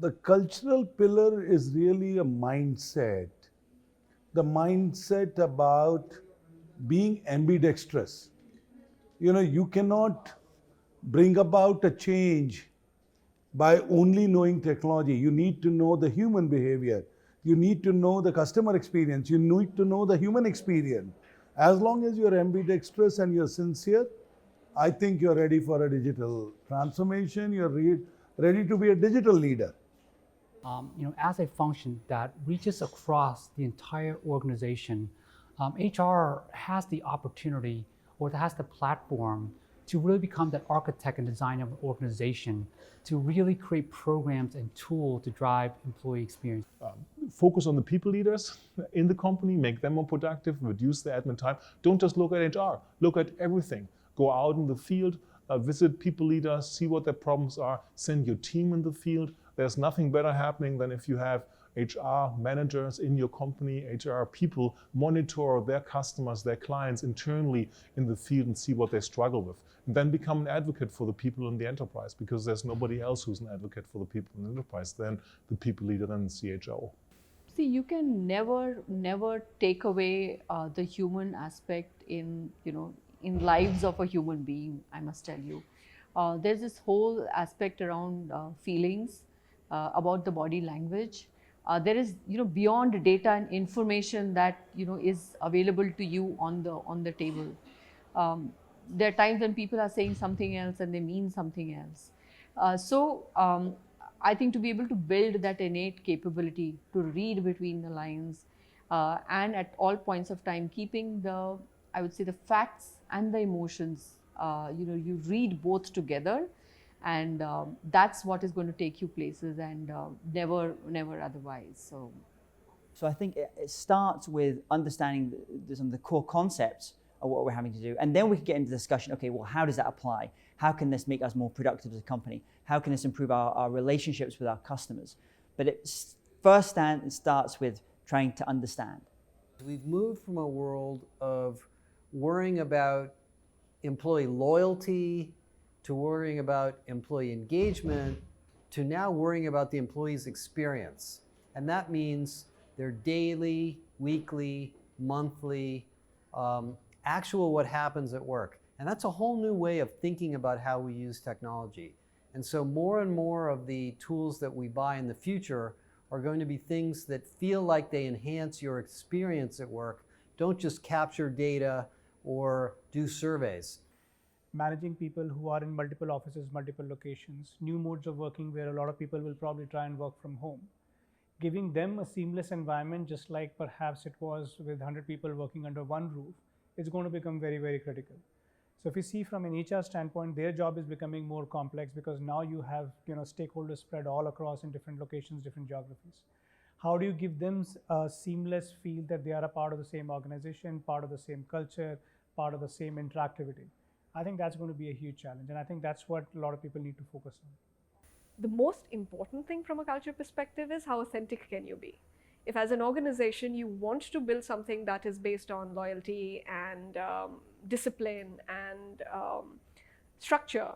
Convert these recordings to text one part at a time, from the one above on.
The cultural pillar is really a mindset. The mindset about being ambidextrous. You cannot bring about a change by only knowing technology. You need to know the human behavior. You need to know the customer experience. You need to know the human experience. As long as you're ambidextrous and you're sincere, I think you're ready for a digital transformation. You're ready to be a digital leader. As a function that reaches across the entire organization, HR has the opportunity or has the platform to really become the architect and designer of an organization, to really create programs and tools to drive employee experience. Focus on the people leaders in the company, make them more productive, reduce the admin time. Don't just look at HR, look at everything. Go out in the field, visit people leaders, see what their problems are, send your team in the field. There's nothing better happening than if you have HR managers in your company, HR people monitor their customers, their clients internally in the field and see what they struggle with. And then become an advocate for the people in the enterprise, because there's nobody else who's an advocate for the people in the enterprise than the people leader and the CHO. See, you can never take away the human aspect in lives of a human being, I must tell you. There's this whole aspect around feelings, about the body language. There is, beyond data and information that, is available to you on the table. There are times when people are saying something else and they mean something else. I think to be able to build that innate capability to read between the lines and at all points of time, keeping the facts and the emotions, you read both together, and that's what is going to take you places and never otherwise. So I think it starts with understanding some of the core concepts of what we're having to do, and then we can get into the discussion. Okay, well, how does that apply? How can this make us more productive as a company? How can this improve our relationships with our customers? But it first starts with trying to understand. We've moved from a world of worrying about employee loyalty to worrying about employee engagement to now worrying about the employee's experience. And that means their daily, weekly, monthly, actual what happens at work. And that's a whole new way of thinking about how we use technology. And so more and more of the tools that we buy in the future are going to be things that feel like they enhance your experience at work. Don't just capture data or do surveys. Managing people who are in multiple offices, multiple locations, new modes of working where a lot of people will probably try and work from home. Giving them a seamless environment, just like perhaps it was with 100 people working under one roof, is going to become very, very critical. So if you see from an HR standpoint, their job is becoming more complex because now you have stakeholders spread all across in different locations, different geographies. How do you give them a seamless feel that they are a part of the same organization, part of the same culture, part of the same interactivity? I think that's going to be a huge challenge, and I think that's what a lot of people need to focus on. The most important thing from a culture perspective is how authentic can you be? If as an organization you want to build something that is based on loyalty and discipline and structure,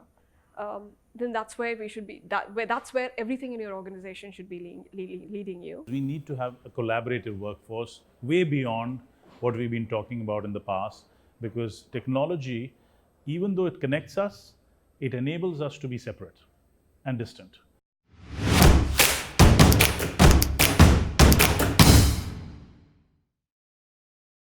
then that's where we should be. That's where everything in your organization should be leading you. We need to have a collaborative workforce way beyond what we've been talking about in the past, because technology, even though it connects us, it enables us to be separate and distant.